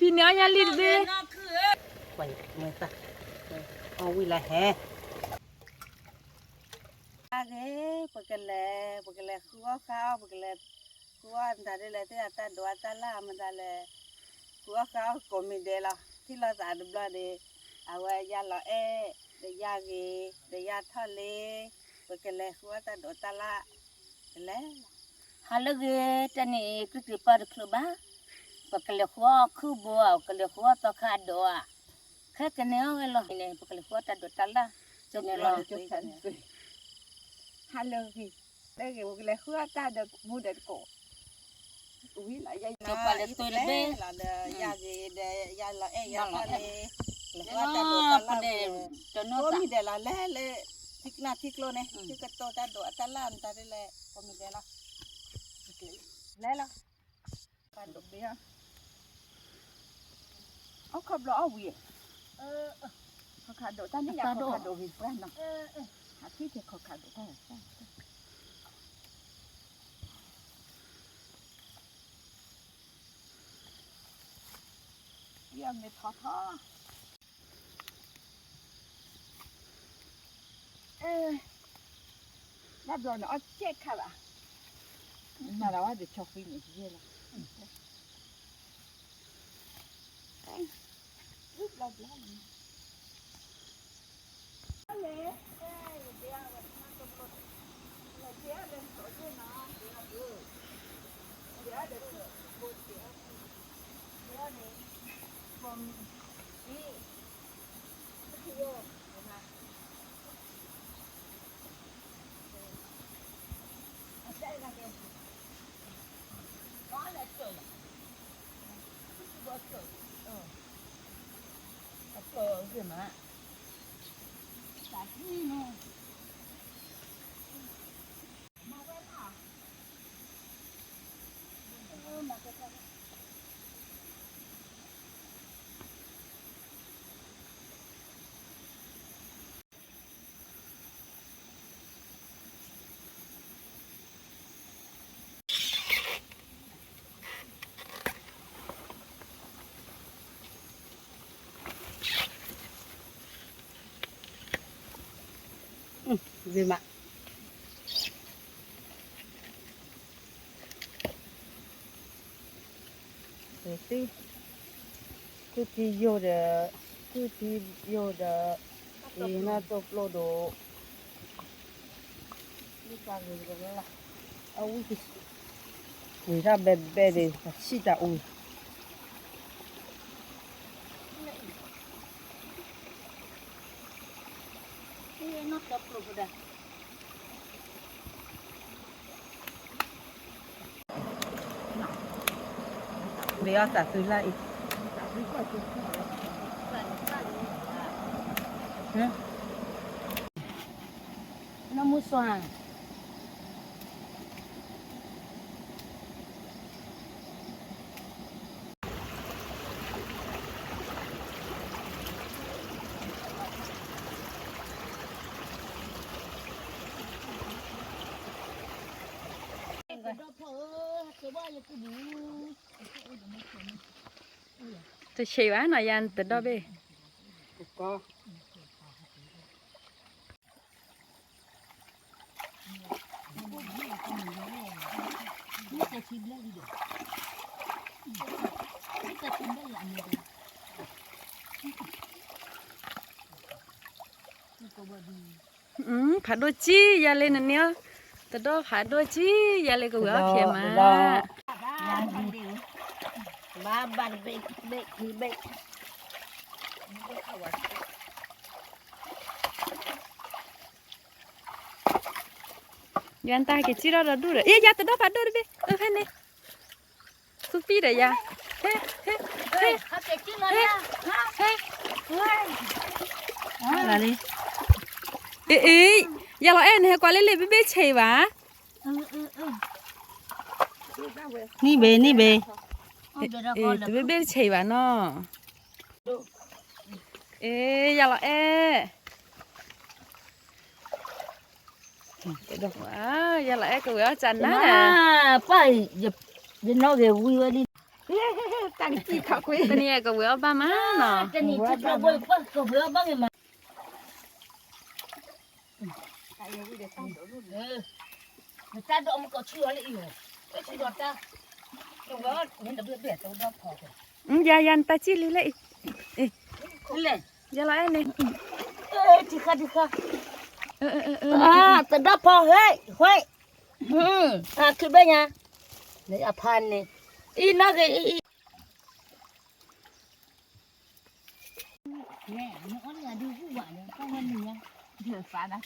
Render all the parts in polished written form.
พี่เนี้ยยาลิดเบ้ไปเมื่อตาเอาวิลาแห่อะไรปกติคือว่าข้าวปกติคือว่าอันนั้นเลยที่อันนั้นดูอันนั้นละมันอะไรคือว่าข้าวก็มีเดล่ะที่เราจะดูบล้อเดเอาไว้ยาละเเดียาเกเดียาทะเลปกติคือว่าอันนั้นดูอันนั้นละแล้วฮัลโหลเกจันนี่คือที่ปาร์คลูบ้าปกติคือว่าคือบัวปกติคือว่าตะขาดดัวแค่จะเนี่ยเอาเลยเนี่ยปกติคือว่าอันนั้นดูอันนั้นละจนเราจุดนั้นฮัลโหลพี่ได้เกี่ยวกับเรื่องหัวตาเด็กมูเด็กโก้วิ่งละยายน่าตัวเล็กละเดยาเกเดยาละยาละหัวตาโดตาละจนโน้ตมีเดละเล่ทิกนาทิกโลเนี่ยทิกตัวตาโดตาละอันตาเดละก็มีเดละเล่ละการดกเบี้ยเอาขับล้อเอาวิ่งเขาขาดโดตานี่อยากเขาขาดโดวิ่งแฟนเนาะหาที่จะเขาขาดโดตายังไม่ท้อน่าจะเอาเช็คค่ะล่ะน่าจะว่าเดี๋ยวช็อปปิ้งอีกเยอะละรูปเราเดี๋ยวขึ้นมาจากที่นู่นมาไว้ค่ะมาจะทำgì mà để tí cứ chi vô để thì nó tập lô đồ đi qua người rồi là ui ui ra bè bè để xí ta ui nó tập lô đồ để ở xã xứ lại nó mua xoàiจะเชียวหน่อยยันติดดอกเบ้ cóผัดโดจียาเลยนั่นเนี่ยติดดอกผัดโดจียาเลยก็ว่าเพียมาba bàn bệ thì bệยันตาเกจิเราดูเลยยาติดดอกผัดโดดิเบ้แค่นี้สุปีเดียเฮ้เฮ้เฮ้อะไรนี่อย่าเราเอ็นให้กว่าเล่ๆเบ้เฉยวะนี่เบตัวเบ้เฉยวะเนาะอย่าเรา ว้าวอย่าละก็เว้าจันนะ ป้าอย่าน้องเกวีวนี่ ตั้งจีเขาคุย ตะเนี่ยก็เว้าบ้ามาเนาะ จะนี่ที่เราบ่ป้าก็เบื่อบ้างไงมาta đổ một cái chua lạiอยู่ไอ้ชดตาตรงว่าเห็นแต่เบื่อตรงว่าพอ อย่ายันตาจิลิเลย เลย อย่าละนี่ ที่ค่ะเออ แต่ดับพอเฮ้ยคือเป็นยังนี่อภันนี่อีนักอีแม่นี่อ้อนอย่าดูผู้หวานเนี่ยต้องวันนี้เดือดฟ้านะ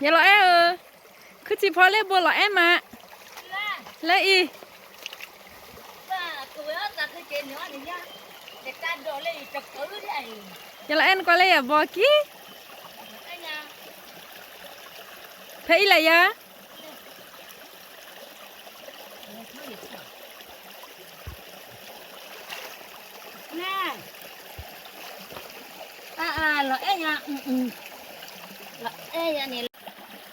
อย่าละคือสิพอเล่บ่ละมาและอี ป้าตัวตาคือเจนนี่เนี่ยแต่ตาโดนเลยจะเกิดอะไร อย่าละก็เลยบ่กี้ ไอ้เนี่ย เพอีละยะ แม่แล้วไอ้เนี่ยแล้วไอ้เนี่ย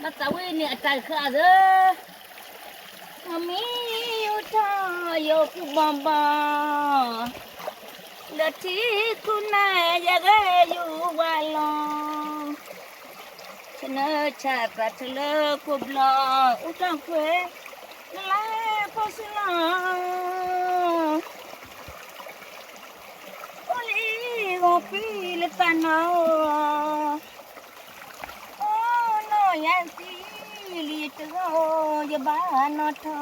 มาตะเวนเนี่ยใจขาดเด้อมีอยู่ท่าโยกบอมบอและที่คุณนายอยากให้อยู่วันลองฉันชาติเธอเลิกกุบลออุตังเควนั่นแหละพอสิลาโอลีโอปีเลปานอโอ้โนยันตีลีตโกยบ้านอทอ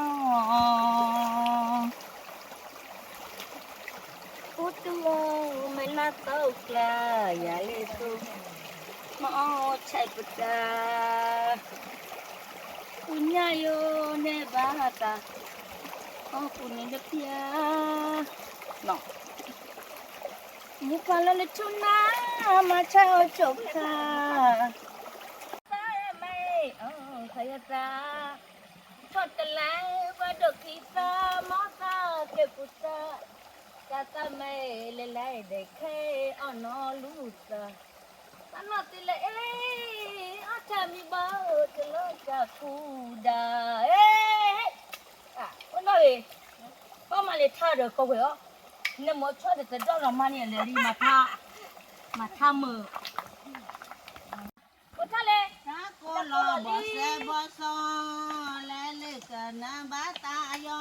อุตัวไม่น่าเต้ากลาอย่าเลตุมอใช่ปุตตาปุญญาโยเนบาตาโอ้ปุญญาเพียน้องมุกาลเลชุนามาเช่าจบค่ะตาไม่ขยตาทอดกันแล้วว่าดอกขีตามอตาเก็บปุตตาKata mai lelai dekhe ono lusa Tanah tile mi bau telo kuda ono Mama le tha de ko we ne mo chwa de da lo ma ni le ri ma tha mo Ko tha le ถ้าโกลอบ่แซ่บ่ซอและเลิกกันนะบ้าตายอ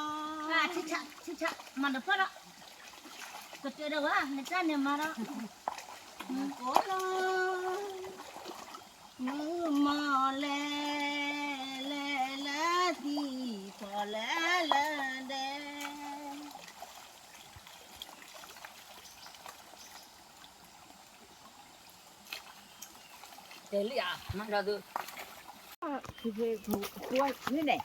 chicha mana pa la Ko te da wa ne ta ne ma ra โกลอมือมอแลที่พอแลเด de li a ma da do คือตัวนี่แหละ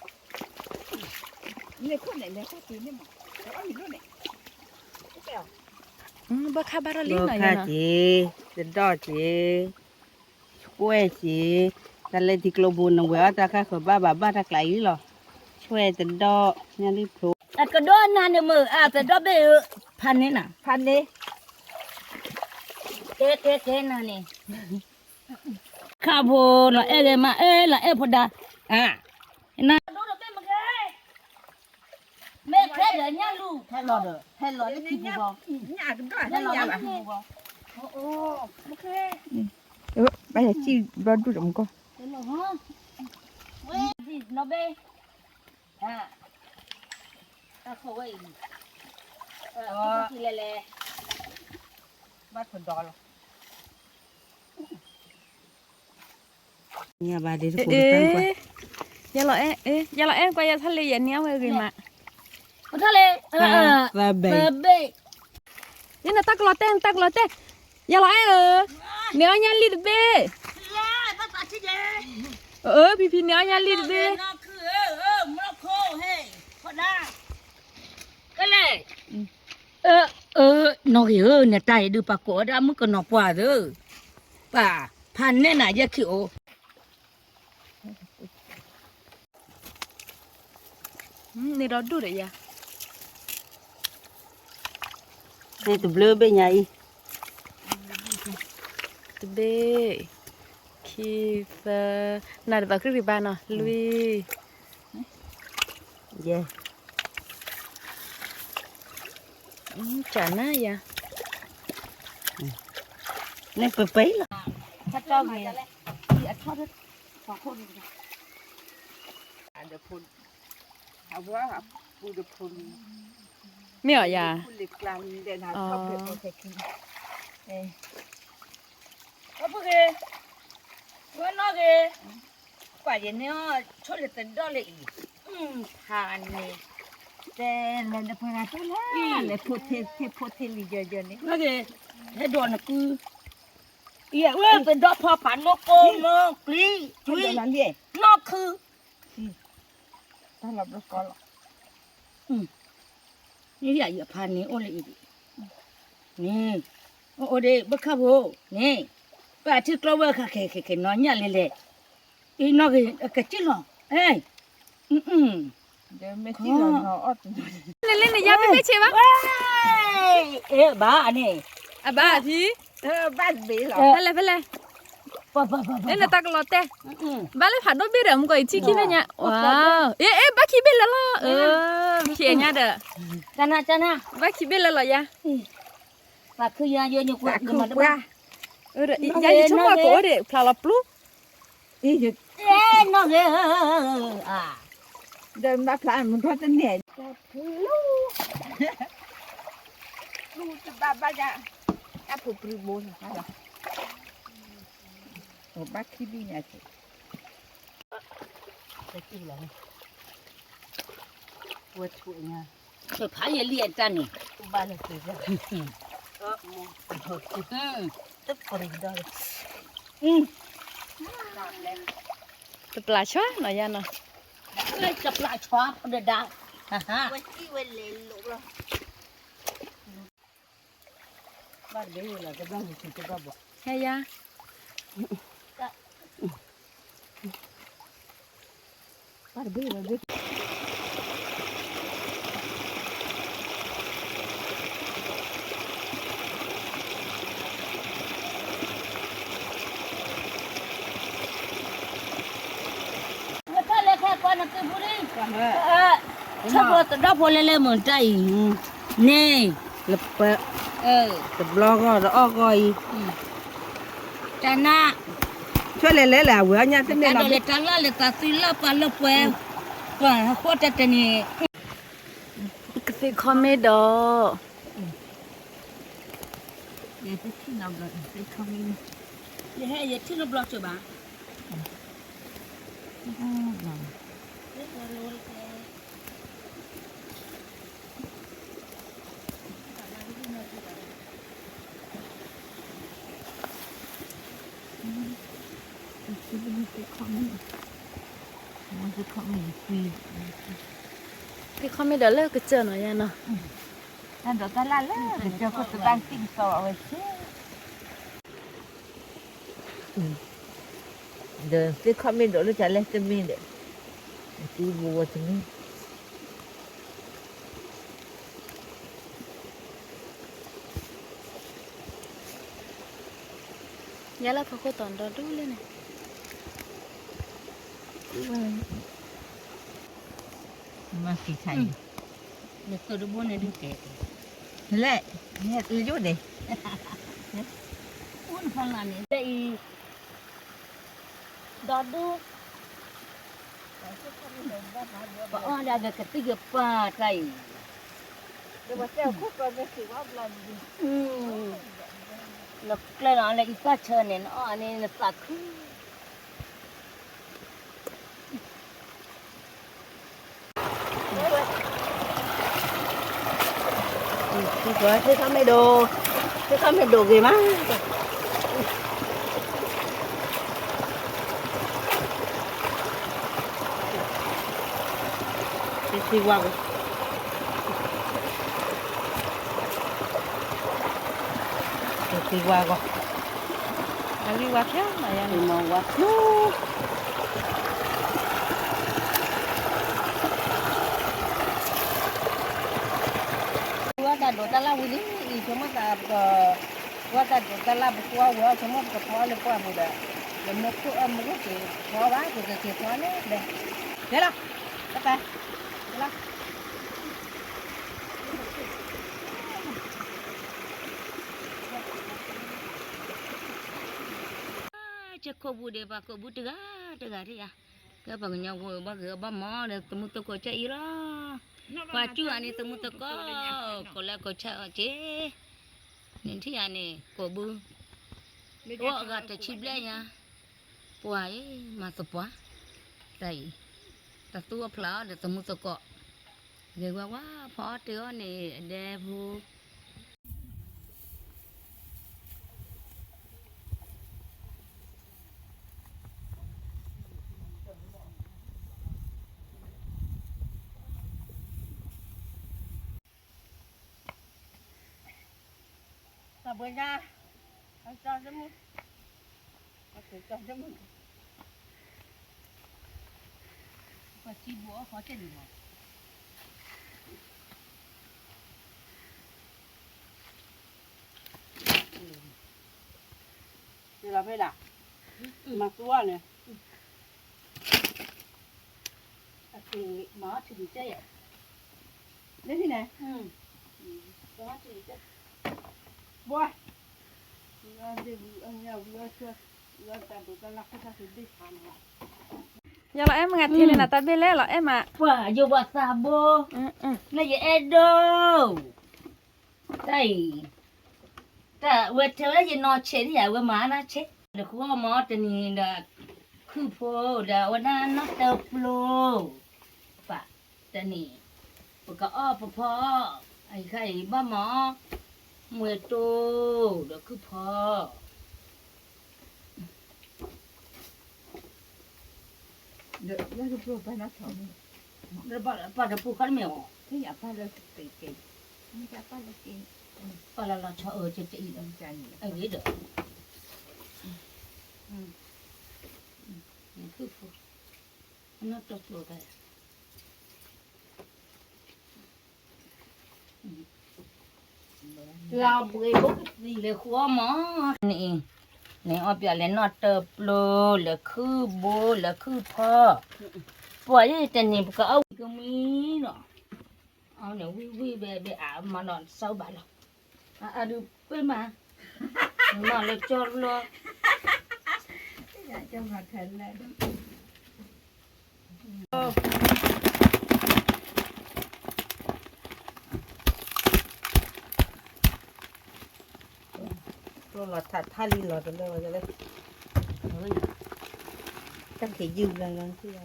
นี่คนไหนเนี่ยเขาตีนี่มั้งแล้วอีกนู่นเนี่ย บ่คาบาราลีหน่อย ค่ะ เนาะ จีจะดอจีช่วยจีแต่เลยที่กลบุนนงเวอตาค่ะขบ้าบ้าตะไกลหรอช่วยจะดอเนี่ยรีบโผล่ at ko do na ne mo te do be phan ni na พันนี้ ke na ni kha bo la ma la pho da na do do be ma ke me ke de nya lu แค่รอเด้อแค่รอแล้วกินบ่หยากันก็ได้หยาบ่โอ้โอเคไปจีรอดูดมก็ hello ha we this no be ta kho we ki le บ้านคนดอลเนี่ยบาดีทุกคนตั้งกว่า อย่าละอย่าละก็อย่าทะเลอย่าเนี้ยเว้ยมา ko tha le บาเบ be นี่นะตักลอเต้อย่าละเนี้ยยันลิดเบ้ la ba pa chi je พี่เนี้ยยันลิดเบ้ no ku mo kho he pho da cái này nó hiểu nè tay đưa bà cổ đã mới còn nó qua rồi bà phan nè nãy giờ kiểu นี่เราดูเลยยะ Này tụi bleu bên nhà y. ตเบคีฟนาดบักริบานะลุย Yeah. จาน่ายะ Này phải bấy là. chắc cho gì à thoát hết hoặc khôn Ada pun. Apa? Ada pun. ไม่เหรอยะ Kulit klan dan Oh. harus pakai protection. apa ke gua no ke quả gì nó cho được tên đó lại thàn này Dan ada pengatur lah. Le potel je ni. nó ke thế đồ nó cứ iya ơi tên đó pha phản nó cô nó kli Cui chui jalan dia. nó cứ Tak nak berkolok.นี่อย่าอย่าพานนี่โอเลยนี่โอเดบักขับโหนี่ป้าที่กลัวว่าแค่นอนเนี่ยเลยอีนอกกะจิหรอเอ้ยDia mesti nak ot. เล่นๆนี่ยะไม่ใช่ปะ เว้ยบ้าอันนี้ อ่ะบ้าที Bad be lah. ไปเลยไปเลย ป้า เล่นตากลอเต้บ้าเลยผ่านโดบิเรมก็อีที่คิดเนี่ยว้าวเอ๊ะบ้าคิดเบลล่ะเขียนเนี่ยเด้อ จันนะ บ้าคิดเบลล่ะยะ ป้าคือยาเยอะอยู่กว่า Tak มาดู kuat. เด้อยะอยู่ชั่วโกเด้พลาลาปลู Ih, เอ้ยน้องเอ้อ่า dah nak plan mun kau ni. Lu sebab banyak apa peribun lah. Oh, baki binya tu. จะกินแล้ว Buat cuaknya. เธอพายเรียนจันนี่ Balik tu je. Tu perih dah. ตปลาช่วยหน่อยยะเนาะ เลยจับปลาชอบเดือดดาวฮ่าฮ่า Mesti wele lu lah. Bar deh lah, kita dah mesti coba buat. เฮ้ยยะ Bar deh lah deh. เลยแค่ก่อนนะคือบุรีชอบตัวดอกพอเลยเหมือนใจนี่ Lepas sebelah kau dah kau. จันนะ Cuba lele lah, awalnya tu ni แต่ lah. เลยตาละเลยตาซีละปลาละแปวว่าโคตรจะนี่ กาแฟคอมเมดอ Ya tu nak buat, tu kami ni. อย่าให้อย่าที่เราบล็อกจ้ะบ้า พี่คอมเมดอเลิกก็เจอหน่อยยะเนาะ Ada tak lala, kerja kau tu banting kau awak. Dah, tu kami dulu jalan temi deh. Nanti buat temi. ยะแล้วพอโคตอนรอดูเลยเนี่ย Masih cai. เดี๋ยวตัวดูบนเนี่ยดูแก่ Lek, ni tujuh deh. อ้วนฟังอันนี้ได้ดอดูป้าอ้อนada ketiga pakai Lepas tu aku kau mesti buat belanja. Nak kelana lagi kaca ni, ni nak aku. Rồi, thế kami đồ. Thế kami đồ gì mà? Thì qua rồi. kỳ qua con là đi qua theo mà thì vậy mà qua qua ta đồ ta la vui đi chúng ta qua ta đồ ta la qua chúng ta qua lên qua một đấy là một cái khó bá của cái khó đấy đây thế nào các bạn thế nào chắc cô bù để bà cô bù tega đi à cái bằng nhau rồi bà gỡ bà mò để tụi tôi có chạy đó và chú anh tụi tôi có là có chạy chế nên thì anh có bù ô gạt cho chip lên nha quái mà tập quá đây ta tua phá để tụi tôi có người quá phó tiêu này đẹp vô ta bữa nha anh cho cho mình anh cho mình và chi búa khó chơi được thì là phải đặt mà tua này thì mở thì bị chơi à đấy thế này đó thì chơi bôi giờ là em ngặt thì này là ta biết lẽ là em à wah coba sabo na je edo tai ta we tele je no che ya we ma na che de ko mo te ni da khu pho da wana no te plo pa te ni ko o pho ai khai ba mo mwe to da khu pho Được, nó được rồi, phải nó thở mình. pa da pu kan me o Thế nhà phải là tỉ tỉ. Không phải là tỉ. pa la cho che che Ông cha nhỉ. ai biết được cứ phụ nó tốt rồi đây lao bưởi bốc gì là khó mỏ nè nè ở bên này nó tập lô là khư bố là khư phơ bởi vì tên này có ông cái mí nó ông này vi về ảo mà nó sâu bà lắm được quên mà là cho lo Dạ cho mặt hình này. Rồi là thà đi lọt rồi đây đây. Chắc thì dư lần thứ này.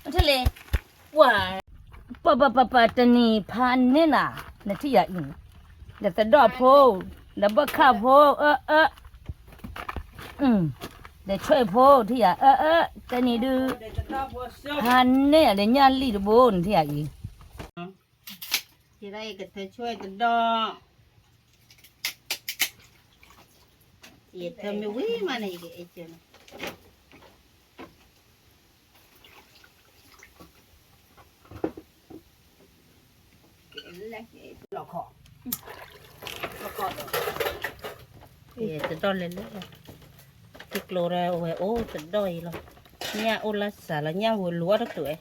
thế này wow pa tên này phan nè nè thì vậy là ta đọ phô là bơ khá phô để chơi phô thì tên này đưa phan nè để nhăn lì đồ bồn thì vậy Thì đây cái thầy chơi cái đo. Thì thầy mới quý mà này cái chuyện này. lọ khọ Thì tôi đo lên đấy. Thịt lô ra ôi ô tôi đòi rồi. Nhà ô là xả là nhà hồi lúa đó tuổi.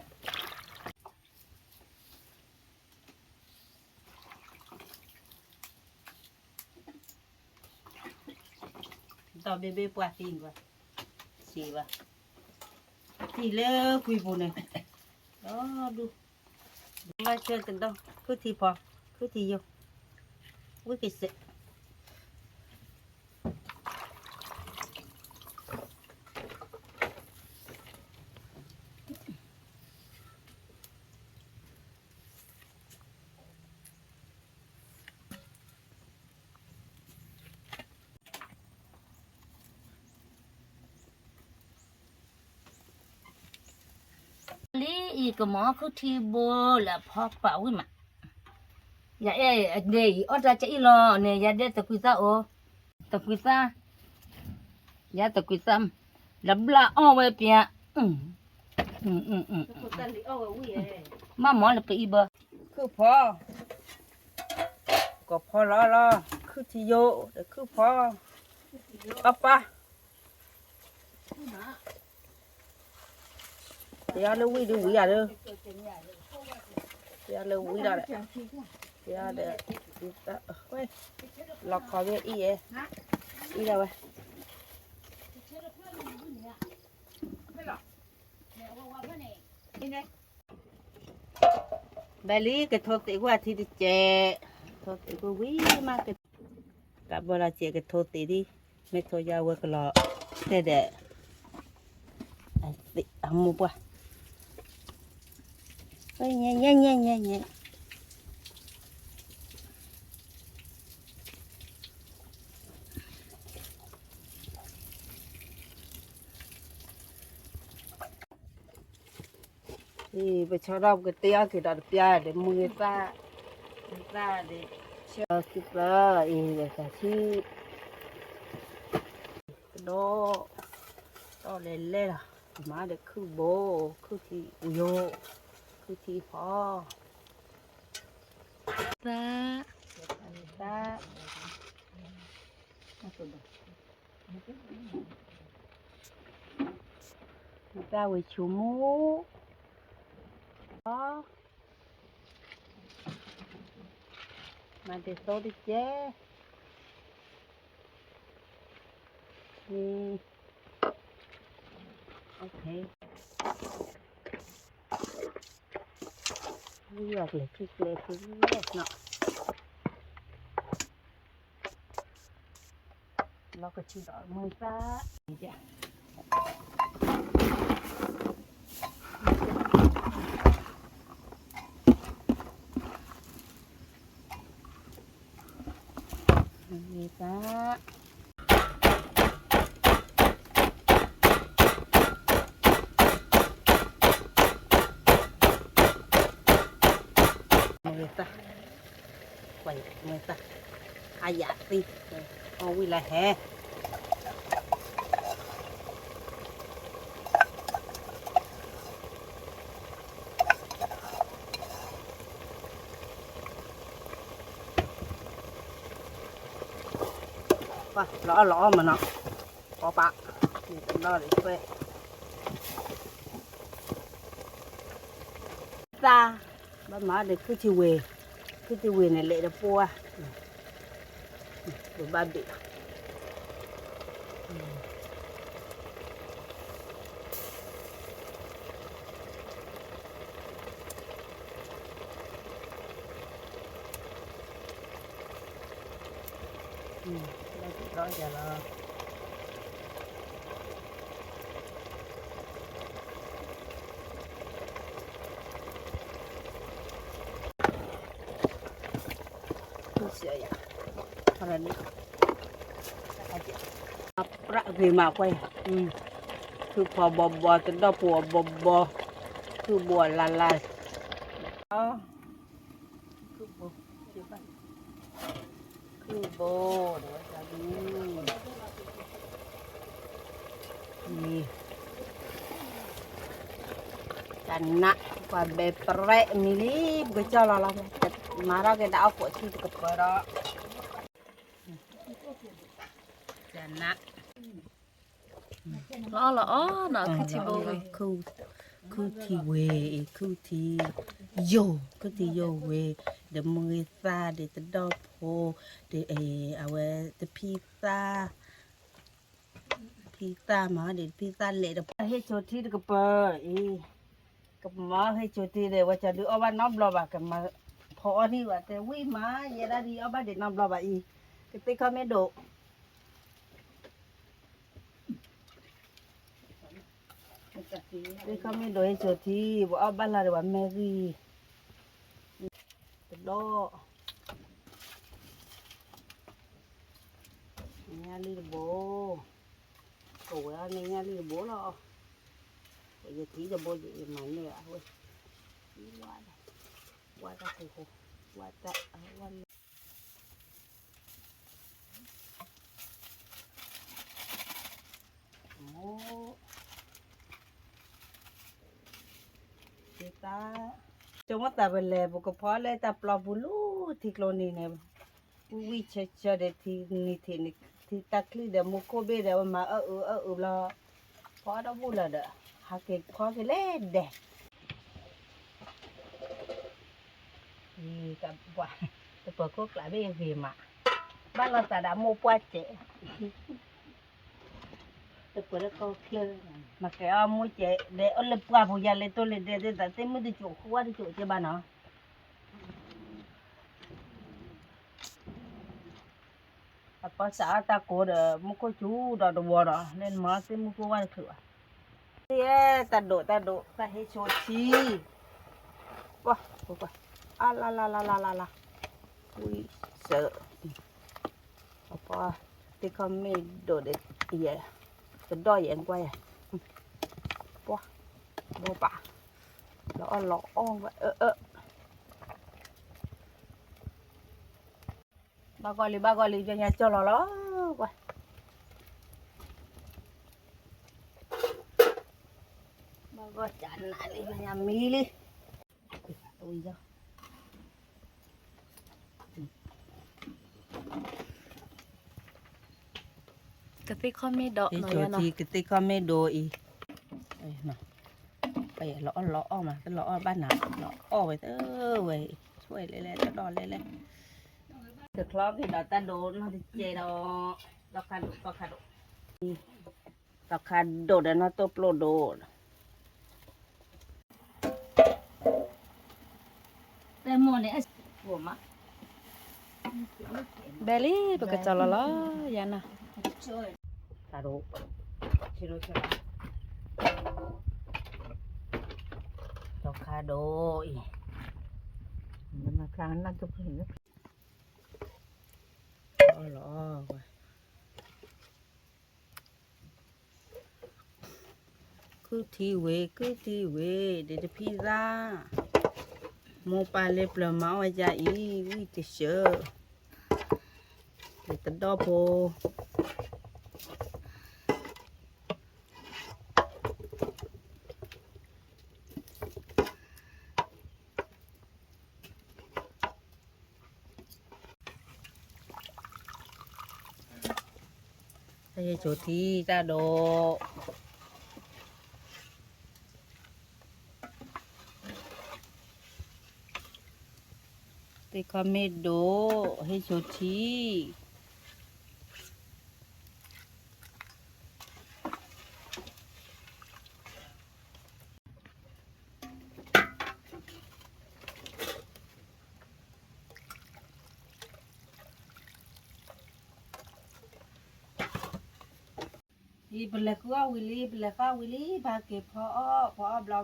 Tao bê bê qua tìm vào. Xì vào. Thì lỡ quy bù này. Đó đu. Mà chơi từng đâu. Cứ thì phò. Cứ thì vô. Với cái sệ. lý y cái mỏ cứ thi bô là phó bảo ấy mà ya de otra che ilo ne ya de te kuisa o te kuisa ya te kuisa la bla o we pia ma mo le pe iba คือพอก็พอละคือที่โยเดี๋ยวคือพอเอาปะเดี๋ยวเราวิ่งดูวิ่งอะไรเดี๋ยวเราวิ่งอะไรเดี๋ยวเดี๋ยวเฮ้ยเราขอเรียกอีเออีอะไรวะเบลลี่กระทบตีกว่าที่เจทบตีกว่าวิ่งมากกับเวลาเจกระทบตีดิไม่โทยาวก็รอแต่เด็กไอ้ติอามูปะเฮ้ยเนี่ยนี่ไปชอบเราก็เตี้ยคือดอกเตี้ยเดี๋ยวมือซ่าเดี๋ยวเชื่อสิบล้ออีเดี๋ยวจะชี้โดต่อเล่นล่ะมาเดี๋ยวคือโบคือที่อุโยคือที่พอ ซา ซ่าซ่าไว้ชูมูมาเดี๋ยวโตดิเจนี่โอเคเลือกเลยที่เลือกเนาะเราก็ชี้ดอกมือซ่าจ้ะมือซ่ามือซ่าไปมือซ่าขยะสิเอาวิลาแฮป่ะล้อมันเนาะพอปะนี่เป็นล้อเลยเว้ยตาบ้านมาเด็กคือที่เวเนี่ยเละนะปัวดูบ้านเด็กได้ติดร้อยจะรอเสียอย่างอะไรนี่ประเวมาไปคือพอบอบอจนได้ปัวบอคือบัวลาอ๋อคือโบคือโบเดี๋ยวจะดูนี่กันนะกว่าเบปเรมิลีก็จะละมาเราก็ได้เอาหัวที่กับกระกันนะ ล้อละอ๋อเนาะคือชิโบเว้ย คือที่เวคือที่โยคือที่โยเวเดี๋ยวมือซาเดี๋ยวจะดอกโพเดี๋ยวเอาไว้จะพิซซ่ามาเดี๋ยวพิซซ่าเละเดี๋ยวให้โชที่เดี๋ยวก็เปิดกับมาให้โชที่เดี๋ยวว่าจะดูเอาบ้านน้ำรอบ่กันมาพอนี่ว่าแต่วิ่งมาเยอะดีเอาบ้านเด็กน้ำรอบ่ก็ติเขาไม่ดูเขาไม่โดยโจที่ว่าเอาบ้านเราเรียกว่าแมรี่ตดอเนี่ยลีโบโอ้ยเนี่ยลีโบหรอไอ้ยี่ที่จะโบยี่มันเนี่ยเว้ยว่าได้โอ้โห ว่าจะวันโอ้เจตาจงว่าแต่เป็นเลยบุกพอเลยแต่ปลาบุลูที่โคลนีเนี่ยวิเชเชเดที่นี่ที่นี่ที่ตะคลีเดมุโคเบเดมาละพอเราบุละเด้อหาเก็พอสิเล่เด้กับว่าจะเปิดก็กลายเป็นวีมาบ้านเราแต่ดาโมปัวเจจะเปิดก็เคลื่อนมาแกเอาโมเจเดี๋ยวเอาเล็บปลาผู้ใหญ่เลยตัวเล็กเด็ดแต่เต็มมือดิจุหัวดิจุเจ้าบ้านเนาะภาษาตะโกเดมุกจูดอดวัวเนาะเล่นมาสิมุกวันคือเอ๊ะตาโดตาเฮโชชีว้าว้าอ่ะlaอุ้ยเสือพอที่เขาไม่โดดเด็ดเอี่ยจะด้อยอย่างไว้ว้าโมปะแล้วอ่อนหลอกอ่องไว้บากอลีจะยังจะหล่อล้อไว้บากอจานไหนเลยจะยังมีเลยอุ้ยจ้ะกะติข้อมีดอกหน่อยเนาะ kita kami doi nahไปล้อมาเป็นล้อบ้านหนาล้อไว้เว้ยช่วยเลยจะดอนเลยเดือดคลอที่ดอกตาโดนเขาจะเจดอกคาโดดเนาะตัวโปรโดดแต่หมดเนี่ยหัวมะ เบลลี่ปกติละยานะ ช่วย คาโดชิโรชราดอกคาโดอีมันมาครั้งนั้นก็เพิ่งล้อคือทีเวเดี๋ยวพิซซ่าโมปาเล็บละมาไว้ใจอีวิจิเชอเดี๋ยวตัดดอกโพไอ้โจทีตาโดติคาเมโดให้โจทีอีเปลือกว่าวิลลี่เปลือกว่าวิลลี่บาเก็บพอบลา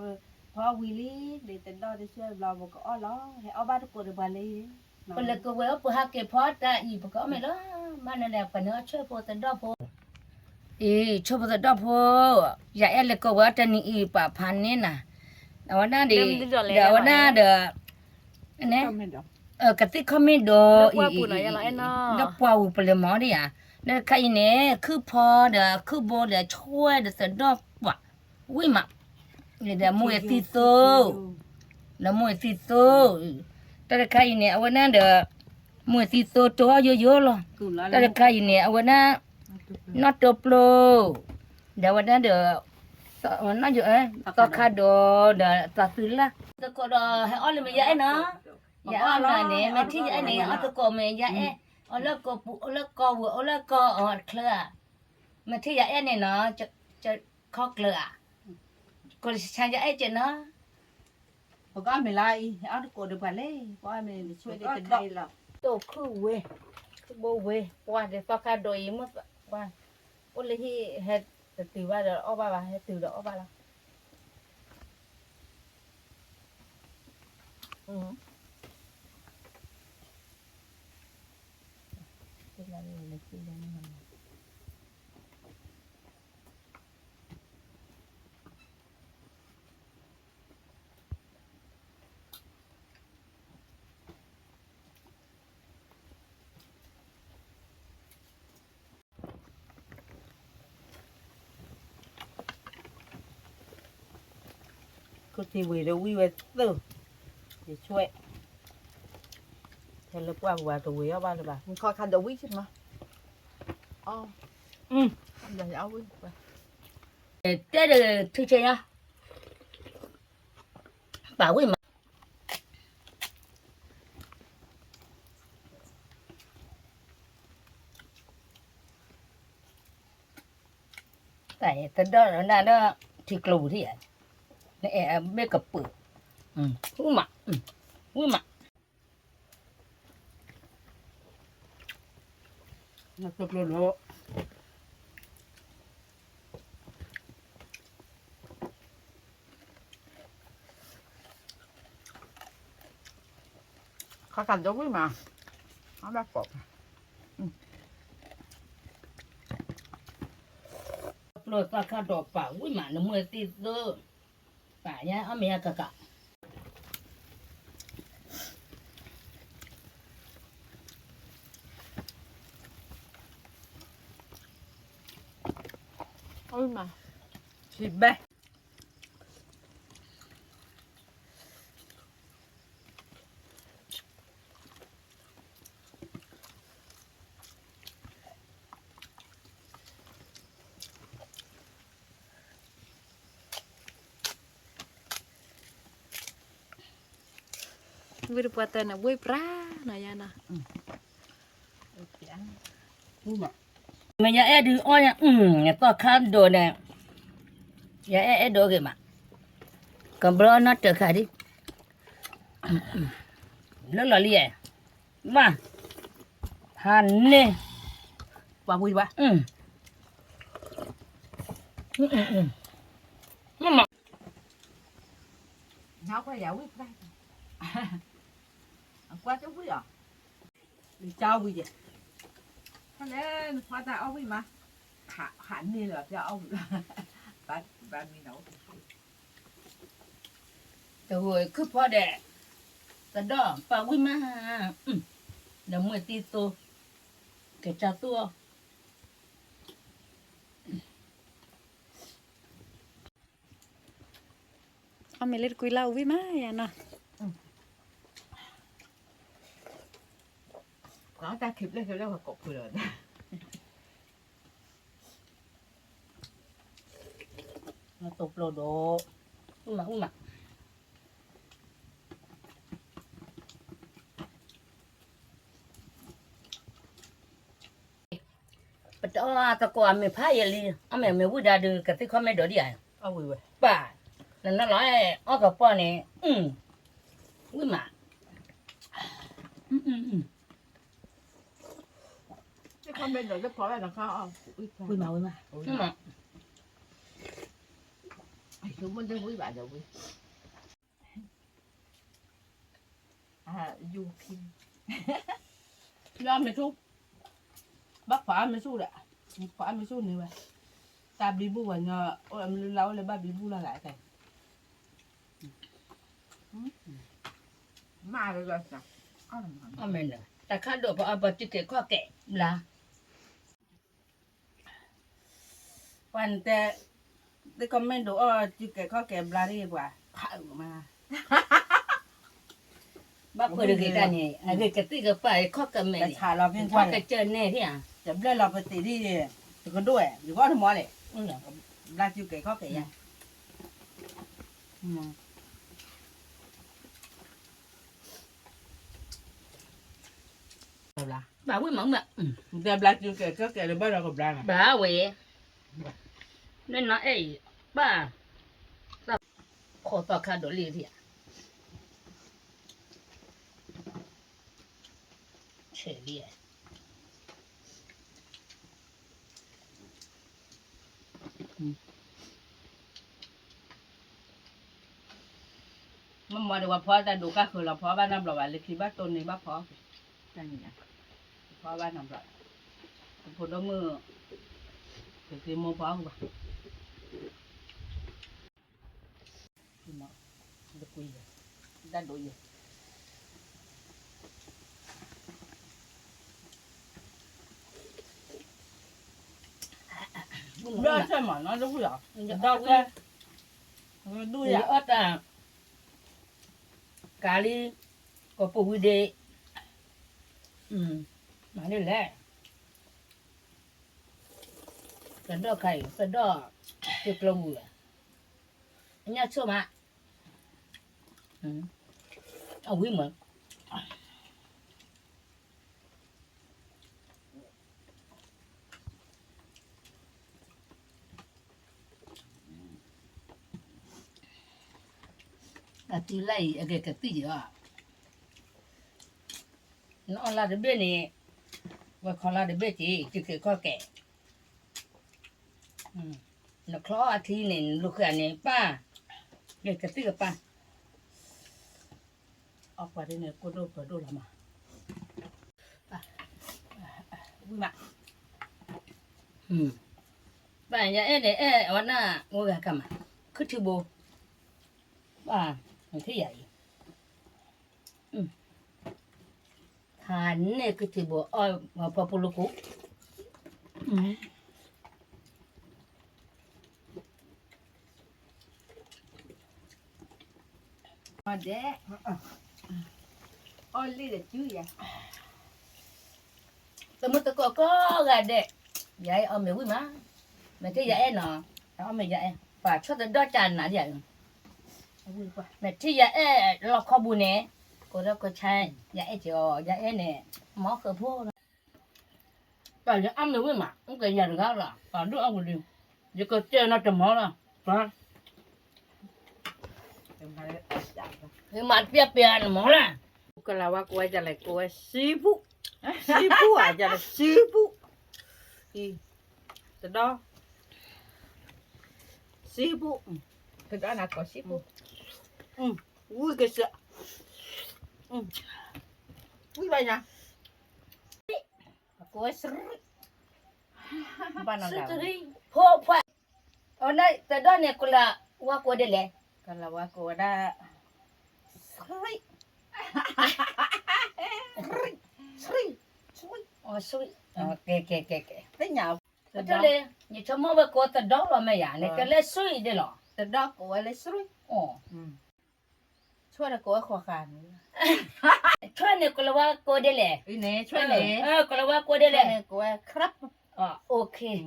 พอวิลลี่เดี๋ยวแต่ดอที่ช่วยบลาบอกก็อ้อล้อให้อ้อบ้านทุกคนบาลี เป็นเลยก็เวลปะฮักเก็บพอดได้อีปะก็ไม่ละมันนั่นแหละปะเนื้อช่วยโพตันดอกโพช่วยโพตันดอกโพอย่าแอเลยก็ว่าจะนี่อีปะพันนี่น่ะแต่ว่าหน้าดีเดี๋ยวว่าหน้าเด้อเนี่ยกะติเขาไม่โดอีดอกปัวเปลือกหมอดิอ่ะแล้วใครเนี่ยคือพอเด้อคือโบเด้อช่วยเด้อสะดอกว่ะอุ้ยมาเนี่ยเด้อมวยติโซแล้วมวยติโซแต่ใครเนี่ยวันนั้นเด้อมวยติโซตัวเยอะๆหรอแต่ใครเนี่ยวันนั้นนอตโปรเดี๋ยววันนั้นเด้อวันนั้นอยู่ตอคาโดเด้อตาซิล่ะตะโกดให้อ้อเลยไม่ยะเนาะยะอ้อน่ะเนี่ยมันที่ยะเนี่ยอ้อตะโกไม่ยะอ้อแล้วก็ปุอ้อแล้วก็วัวอ้อแล้วก็เคลือมันที่ยะเนี่ยเนาะจะข้อเคลือก็ใช้ยะเจเนาะ ผมก็ไม่ไล่เอาทุกคนดูไปเลยเพราะไม่ช่วยได้เป็นได้หรอก โตคือเวคือโบเวว่าเดี๋ยวตอคาโดยมั้งว่าโอ้เลยที่เฮ็ดตือว่าเดี๋ยวอ้อบ้าเฮ็ดตือเดี๋ยวอ้อบ้าละเป็นอะไรเลยคือยังมัน cứ thì vì đâu quý về từ đểช่วยthế là qua qua tụi quý ở ba rồi bà มันคอยคันเดวิใช่ไหมอ๋อ ừ อย่าเอาวิไป té được thứ chơi nhá bảo với mà tại tên đó là nó thịt lù thì nè bê cặp bự uống mặt uống mặt nó cực luôn đó khó khăn giống với mà nó đã cột rồi ta khá đỏ bảo với mà nó mưa tít rồi phải nhá ở mẹ cả ôi mà thịt bê vừa được bắt tên là bơi pra này ya nè uống mà mẹ nhà em đi ôi nhà to khám đồ nè nhà em đồ kìa mà còn bữa nó trở khai đi nó là liề mà hàn nè qua vui ba mama nó có giải quyết đây qua chỗ quý à đi trao vui vậy thế nên qua ta ông quý mà hạn đi là cho ông bạn mình nấu rồi cứ phá đẻ ta đó bà quý mà nó mới tí tô cái cha tua ông mày lên quỳ lau với má ya nè có ta kịp lên và cột rồi nó tục lô đồ mà bắt đầu ta có ăn mì phai vậy ăn mì vui đa được cái tí không mày đỡ đi à ăn vui vậy bà là nó nói ở cái bao này vui mà chứ không bên rồi rất khó là khó vui mà mà chúng mình đừng quý bạn đâu quý du kim lo mày su bác phá mày su đấy phá mày su này vậy ta bị bu vào nhờ em lâu là ba bị bu là lại cái mà rồi sao ăn mì nữa ta khát được bao bao cái khoa kẹ là quan tệ để comment đồ chứ cái khó kèm là đi quả khảo mà bác vừa được cái cái này cái tí cái phải khoa cái mì để thả lò viên khoa khoai cái chân này thế à chấm lên lò phải tỉ đi thì có đuổi thì có thằng món này là chứ cái khó kể nha là bà quý mỏng mà đẹp là chứ cái khó kể là bắt đầu gặp ra bà quê nên nói ấy bà khó to khá đồ lì thì à chế lì mà được phó ta đủ các khử là phó ba năm rồi bạn lịch khi bác tôn này bác phó chẳng nhỉ phó ba năm rồi phụ đó mưa thì mua phó không bà được quỳ ra đổi gì đó xem mà nó đúng rồi đâu cái đuôi ớt à กาลีก็ปูวิเดมานี่แหละสะดอไข่สะดอติกลงอ่ะเนี่ยชั่วมาเอาวิ่งเหมือนกะทิไล่กะทิอ่ะน้องลาเดเบนี่ว่าขอลาเดเบจีจะคือข้อแก่นักคล้ออาทินี่ลูกอันนี้ป้าเด็กกะทิกับป้าออกไปได้เนี่ยกูโดนเปิดดูละมาวิ่งมาป้าอย่าเนี่ยวันน่ะงูกะกำมาคือที่โบป้ามันที่ใหญ่ทานเนี่ยคือที่โบอ้อยมาพอปุลุกุมาเด้อ้อยลีเด็ดจุ้ยอ่ะแต่เมื่อตะก็กะเด็กยายเอาไม่วิ่งมาไม่ที่ยายเนาะเอาไม่ยายป่าชอบแต่ดอจานหนาใหญ่ไม่ที่ยายเราข้อบุญเนี่ยก็เราก็ใช้ยายจีอ๋อยายเนี่ยหมอคือพูดป่าจะเอาไม่วิ่งมามันก็ยังงั้นล่ะป่าดูเอาคนเดียวจะก็เจอน่าจะหมอละป่าเฮ้ยมันเปียๆหมอละ ก็ลาวากูจะเลยกูsibu aja lah sibu sedang sibu kedua nak kau sih. ui cái sợ ui banyak aku sering mana kau sering po ona tado ne kula wa ko dele kalau aku ada sering oh sering ke tới nhà tele ni chomo ba ko tado lo me ya ne ke le sui de lo sedang aku ada sering ohช่วยกูขอขัน chwa ne kula wa ko dele อีเน่ช่วยเน่ kula wa ko ช่วย dele เน่กูครับ okay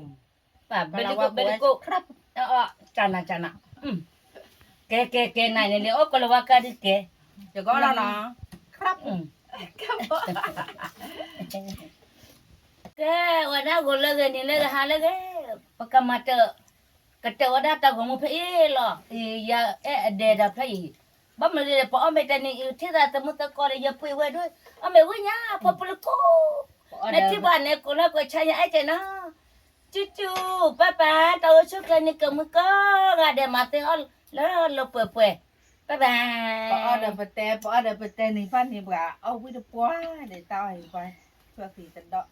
pa เรา beli ว่า ko กู beli ko ครับ cana ke nai ne oh kula wa ka di ke จะก็แล้วเนาะครับ ke wada gola ge ni le ha le ge pakamata kata wada ta gomu phe lo ya de da phai ba me le pa ame ta ni thi da ta mu ta ko le ya pui we do ame we nya pa pu ko na thi ba ne ko la ko cha ya ai che na chu pa ta o chu ka ni ka mu ko ga de ma te ol lo pue bye bye พอเดินไปเตะนี่พันนี่บ่าเอาวิดีโอđể taoให้ไปช่วยสีตัดดอก